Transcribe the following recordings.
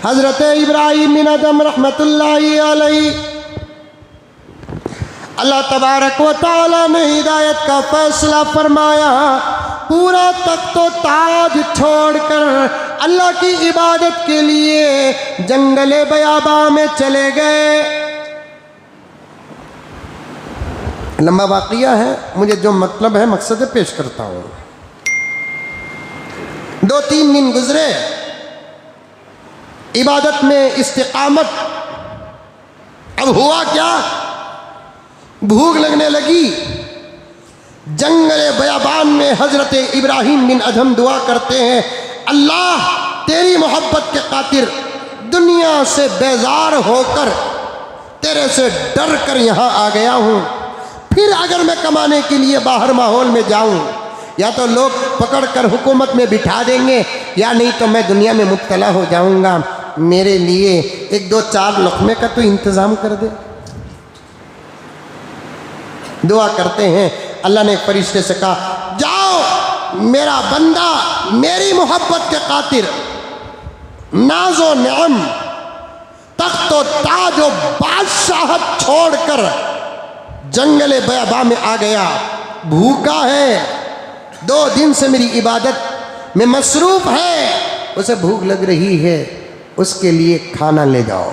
हज़रत इब्राहीम बिन अदहम रहमतुल्लाहि अलैहि अल्लाह तबारक व तआला ने हिदायत का फैसला फरमाया। पूरा तख्तो ताज छोड़कर अल्लाह की इबादत के लिए जंगले बयाबा में चले गए। लंबा वाक़िया है, मुझे जो मतलब है मकसद पेश करता हूँ। 2-3 दिन गुजरे, इबादत में इस्तिकामत। अब हुआ क्या, भूख लगने लगी। जंगल बयाबान में हज़रत इब्राहीम बिन अदहम दुआ करते हैं, अल्लाह तेरी मोहब्बत के खातिर दुनिया से बेजार होकर तेरे से डर कर यहाँ आ गया हूँ। फिर अगर मैं कमाने के लिए बाहर माहौल में जाऊँ, या तो लोग पकड़ कर हुकूमत में बिठा देंगे, या नहीं तो मैं दुनिया में मुब्तला हो जाऊँगा। मेरे लिए 1-2-4 लक़्मे का तो इंतज़ाम कर दे। दुआ करते हैं। अल्लाह ने एक फरिश्ते से कहा, जाओ मेरा बंदा मेरी मोहब्बत के खातिर नाजो नेम तख्तो ताजो बादशाहत छोड़कर जंगले बयाबा में आ गया। भूखा है, 2 दिन से मेरी इबादत में मसरूफ़ है, उसे भूख लग रही है, उसके लिए खाना ले जाओ।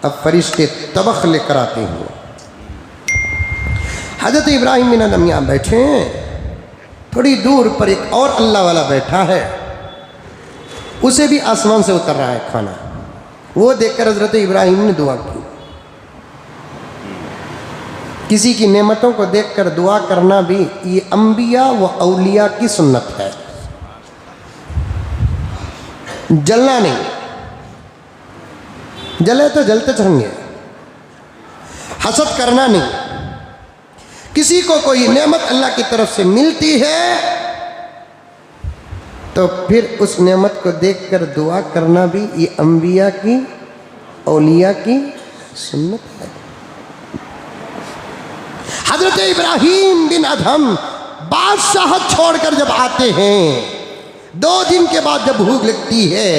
अब फरिश्ते तबख लेकर आते हैं। हज़रत इब्राहीम बिन अदहम यहाँ बैठे हैं, थोड़ी दूर पर एक और अल्लाह वाला बैठा है, उसे भी आसमान से उतर रहा है खाना। वो देखकर हज़रत इब्राहीम ने दुआ की। किसी की नेमतों को देखकर दुआ करना भी ये अंबिया व औलिया की सुन्नत है। जलना नहीं, जले तो जलते रहेंगे। हसद करना नहीं। किसी को कोई नेमत अल्लाह की तरफ से मिलती है तो फिर उस नेमत को देखकर दुआ करना भी ये अंबिया की औलिया की सुन्नत है। हज़रत इब्राहीम बिन अदहम बादशाहत छोड़कर जब आते हैं, 2 दिन के बाद जब भूख लगती है,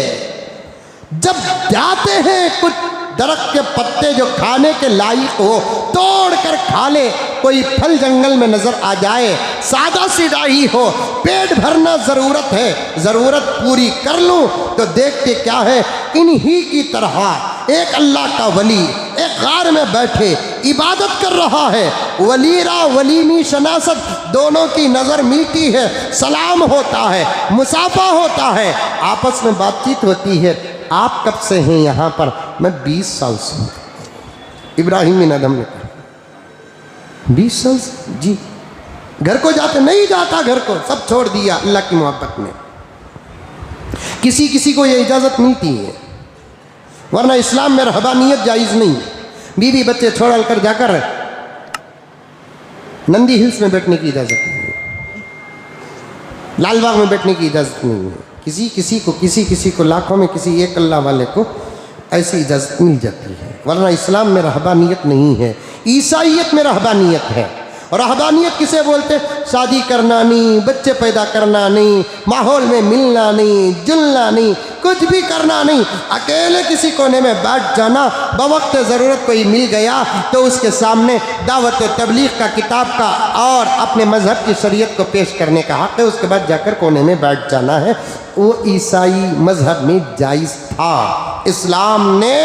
जब जाते हैं कुछ दरख्त के पत्ते जो खाने के लायक हो तोड़ कर खा ले, कोई फल जंगल में नज़र आ जाए, सादा सीधा ही हो, पेट भरना ज़रूरत है, ज़रूरत पूरी कर लूँ, तो देखते क्या है, इन्हीं की तरह एक अल्लाह का वली एक गार में बैठे इबादत कर रहा है। वलीरा वलीनी शनासत दोनों की नज़र मिलती है, सलाम होता है, मुसाफा होता है, आपस में बातचीत होती है। आप कब से हैं यहाँ पर? मैं 20 साल से हूँ। इब्राहीम बिन अदहम ने कहा 20 साल से? जी। घर को जाते? नहीं जाता, घर को सब छोड़ दिया अल्लाह की मोहब्बत में। किसी किसी को ये इजाज़त मिलती है, वरना इस्लाम में रहबानियत जायज़ नहीं। बीवी बच्चे छोड़ कर जाकर नंदी हिल्स में बैठने की इजाज़त नहीं है, लालबाग में बैठने की इजाज़त नहीं है। किसी किसी को लाखों में किसी एक अल्लाह वाले को ऐसी इजाज़त मिल जाती है, वरना इस्लाम में रहबानियत नहीं है, ईसाइयत में रहबानियत है। और रहबानियत किसे बोलते? शादी करना नहीं, बच्चे पैदा करना नहीं, माहौल में मिलना नहीं, जुलना नहीं, कुछ भी करना नहीं, अकेले किसी कोने में बैठ जाना, बवक्त ज़रूरत कोई मिल गया तो उसके सामने दावत तबलीग का किताब का और अपने मज़हब की शरीयत को पेश करने का हक़ है, उसके बाद जाकर कोने में बैठ जाना है। वो ईसाई मज़हब में जायज़ था, इस्लाम ने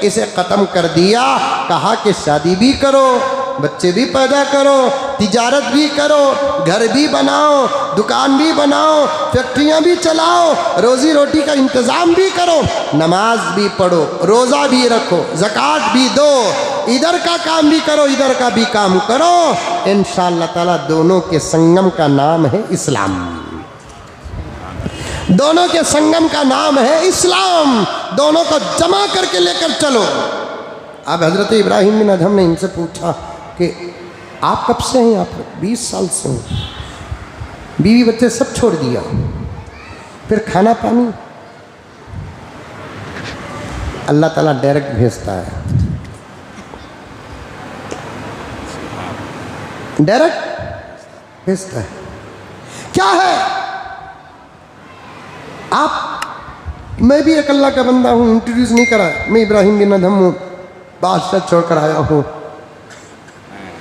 इसे ख़त्म कर दिया। कहा कि शादी भी करो, बच्चे भी पैदा करो, तिजारत भी करो, घर भी बनाओ, दुकान भी बनाओ, फैक्ट्रियाँ भी चलाओ, रोज़ी रोटी का इंतज़ाम भी करो, नमाज भी पढ़ो, रोज़ा भी रखो, ज़कात भी दो, इधर का काम भी करो, इधर का भी काम करो। इंशाअल्लाह ताला दोनों के संगम का नाम है इस्लाम। दोनों के संगम का नाम है इस्लाम। दोनों को जमा करके लेकर चलो। अब हज़रत इब्राहीम बिन अदहम ने इनसे पूछा कि आप कब से हैं यहाँ पर? 20 साल से हूँ। बीवी बच्चे सब छोड़ दिया, फिर खाना पानी अल्लाह ताला डायरेक्ट भेजता है, डायरेक्ट भेजता है। क्या है? आप मैं भी एक अल्लाह का बंदा हूँ, इंट्रोड्यूस नहीं करा, मैं इब्राहिम बिन अदहम हूँ, बादशाह छोड़कर आया हूँ,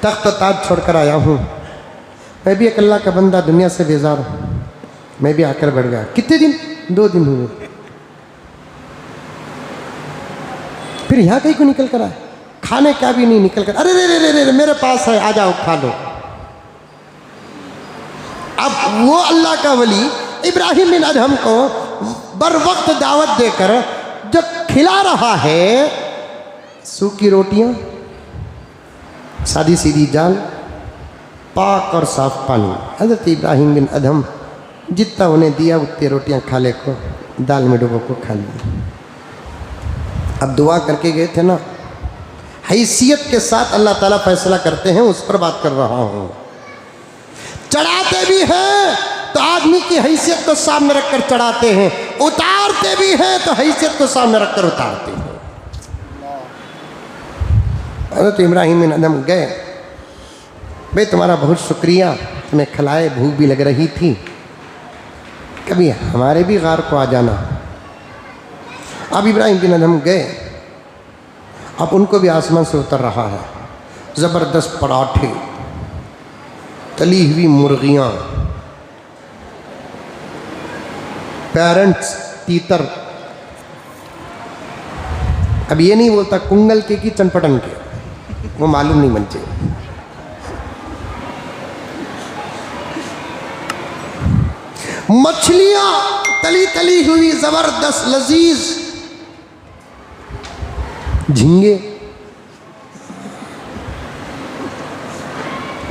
तख्त ताज छोड़कर आया हूँ, मैं भी एक अल्लाह का बंदा, दुनिया से बेजार हूँ, मैं भी आकर बढ़ गया। कितने दिन? 2 दिन हुए। फिर यहाँ कहीं को निकल कर आए, खाने का भी नहीं निकल कर, अरे रे रे रे रे मेरे पास है, आ जाओ खा लो। अब वो अल्लाह का वली इब्राहिम बिन अदहम को बर वक्त दावत देकर जो खिला रहा है, सूखी रोटियां, सादी सीधी दाल, पाक और साफ पानी। हज़रत इब्राहिम बिन अदहम जितना उन्हें दिया उतनी रोटियां खा ले को, दाल में डुबो को खा लिया। अब दुआ करके गए थे ना, हैसियत के साथ अल्लाह ताला फैसला करते हैं, उस पर बात कर रहा हूँ। चढ़ाते भी हैं तो आदमी की हैसियत को सामने रखकर चढ़ाते हैं, उतारते भी हैं तो हैसियत को सामने रखकर उतारते हैं। हज़रत इब्राहिम बिन अदहम गए, भाई तुम्हारा बहुत शुक्रिया, तुम्हें खिलाए, भूख भी लग रही थी, कभी हमारे भी गार को आ जाना। अब इब्राहिम बिन अदहम गए, अब उनको भी आसमान से उतर रहा है ज़बरदस्त पराठे, तली हुई मुर्गियाँ, पेरेंट्स तीतर। अब ये नहीं बोलता कुंगल के की चनपटन के, वो मालूम नहीं बनते। मछलियां तली तली हुई जबरदस्त लजीज, झींगे।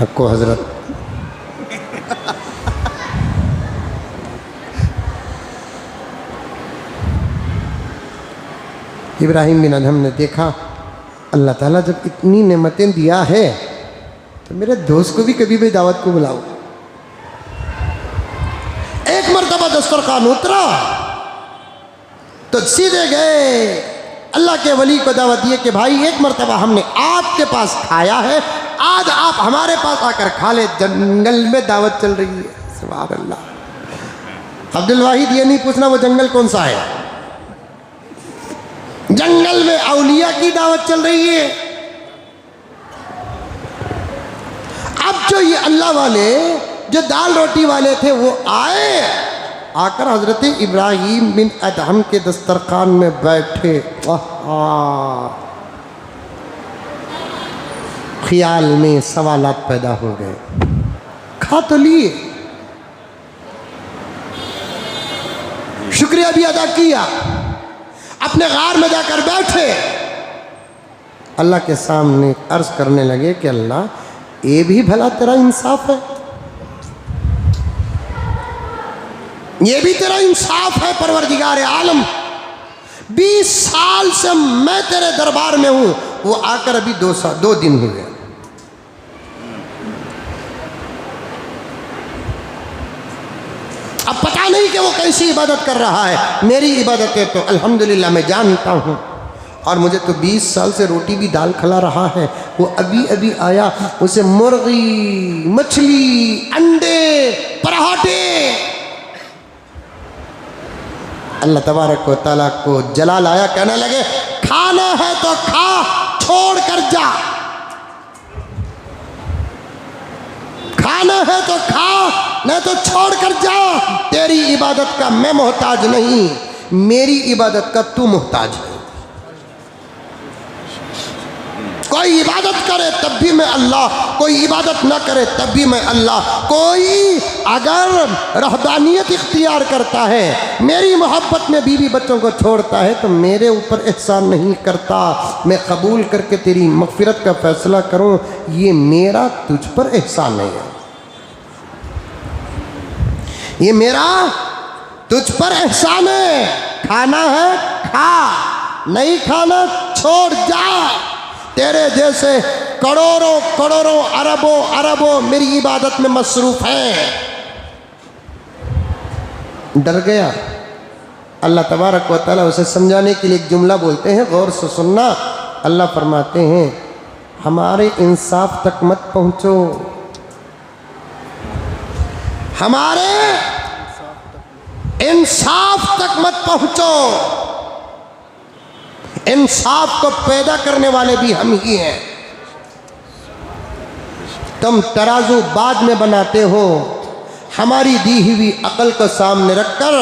आपको हजरत इब्राहिम बिन अदहम ने देखा, अल्लाह ताला जब इतनी नेमतें दिया है तो मेरे दोस्त को भी कभी भी दावत को बुलाओ। एक मरतबा दस्तरखान उतरा तो सीधे गए अल्लाह के वली को दावत दिए कि भाई एक मरतबा हमने आपके पास खाया है, आज आप हमारे पास आकर खा ले, जंगल में दावत चल रही है। सुभान अल्लाह। अब्दुल वाहिद ये नहीं पूछना वो जंगल कौन सा है, जंगल में औलिया की दावत चल रही है। अब जो ये अल्लाह वाले जो दाल रोटी वाले थे वो आए, आकर हजरत इब्राहिम बिन अदहम के दस्तरखान में बैठे। ख्याल में सवालात पैदा हो गए, खा तो लिए, शुक्रिया भी अदा किया, अपने गार में जाकर बैठे, अल्लाह के सामने अर्ज करने लगे कि अल्लाह ये भी भला तेरा इंसाफ है, ये भी तेरा इंसाफ है परवरदिगार आलम। 20 साल से मैं तेरे दरबार में हूं, वो आकर अभी 2 दिन हुए। अब पता नहीं कि वो कैसी इबादत कर रहा है, मेरी इबादतें तो अल्हम्दुलिल्लाह मैं जानता हूँ, और मुझे तो 20 साल से रोटी भी दाल खिला रहा है। वो अभी अभी आया, उसे मुर्गी, मछली, अंडे, पराठे। अल्लाह तबारक व तआला को जलाल आया, कहने लगे खाना है तो खा, छोड़ कर जा, खाना है तो खा, नहीं तो छोड़ कर जा। तेरी इबादत का मैं मोहताज नहीं, मेरी इबादत का तू मोहताज है। कोई इबादत करे तब भी मैं अल्लाह, कोई इबादत ना करे तब भी मैं अल्लाह। कोई अगर रहबानियत इख्तियार करता है, मेरी मोहब्बत में बीवी बच्चों को छोड़ता है, तो मेरे ऊपर एहसान नहीं करता। मैं कबूल करके तेरी मग़फ़िरत का फ़ैसला करूं, ये मेरा तुझ पर एहसान नहीं है, ये मेरा तुझ पर एहसान है। खाना है खा, नहीं खाना छोड़ जा। तेरे जैसे करोड़ों करोड़ों अरबों अरबों मेरी इबादत में मसरूफ़ हैं। डर गया। अल्लाह तबारक व तआला उसे समझाने के लिए एक जुमला बोलते हैं, गौर से सुनना। अल्लाह फरमाते हैं हमारे इंसाफ तक मत पहुँचो, हमारे इंसाफ तक मत पहुंचो। इंसाफ को पैदा करने वाले भी हम ही हैं। तुम तराजू बाद में बनाते हो, हमारी दी हुई अकल को सामने रखकर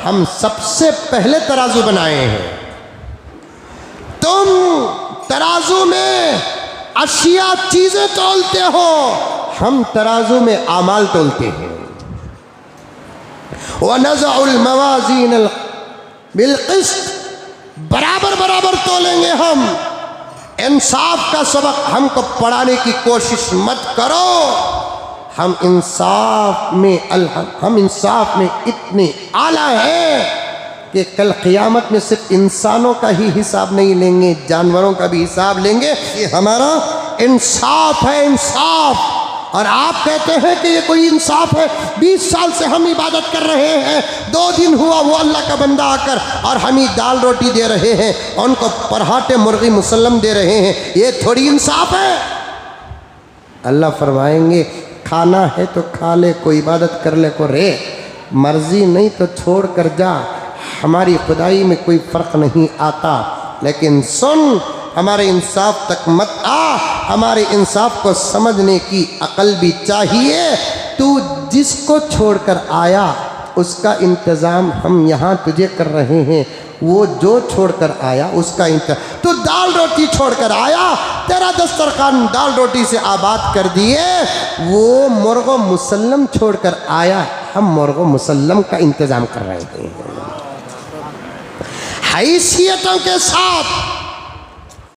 हम सबसे पहले तराजू बनाए हैं। तुम तराजू में अशिया चीजें तोलते हो, हम तराजू में आमाल तोलते हैं। वनज़उल मवाज़ीन बिलक़िस्त, बराबर बराबर तोलेंगे हम। इंसाफ का सबक हमको पढ़ाने की कोशिश मत करो। हम इंसाफ में इतने आला हैं कि कल क़यामत में सिर्फ इंसानों का ही हिसाब नहीं लेंगे, जानवरों का भी हिसाब लेंगे। ये हमारा इंसाफ है, इंसाफ। और आप कहते हैं कि ये कोई इंसाफ है? 20 साल से हम इबादत कर रहे हैं, 2 दिन हुआ वो अल्लाह का बंदा आकर और हम ही दाल रोटी दे रहे हैं, उनको पराठे मुर्गी मुसल्लम दे रहे हैं, ये थोड़ी इंसाफ है? अल्लाह फरमाएंगे खाना है तो खा ले, कोई इबादत कर ले को रे, मर्जी नहीं तो छोड़ कर जा, हमारी खुदाई में कोई फ़र्क नहीं आता। लेकिन सुन, हमारे इंसाफ तक मत आ, हमारे इंसाफ को समझने की अकल भी चाहिए। तू जिसको छोड़कर आया उसका इंतज़ाम हम यहाँ तुझे कर रहे हैं, वो जो छोड़कर आया उसका इंतज़ाम। तू दाल रोटी छोड़कर आया, तेरा दस्तरखान दाल रोटी से आबाद कर दिए। वो मुर्गो मुसल्लम छोड़कर आया, हम मुर्गो मुसल्लम का इंतज़ाम कर रहे हैं। हैसियतों के साथ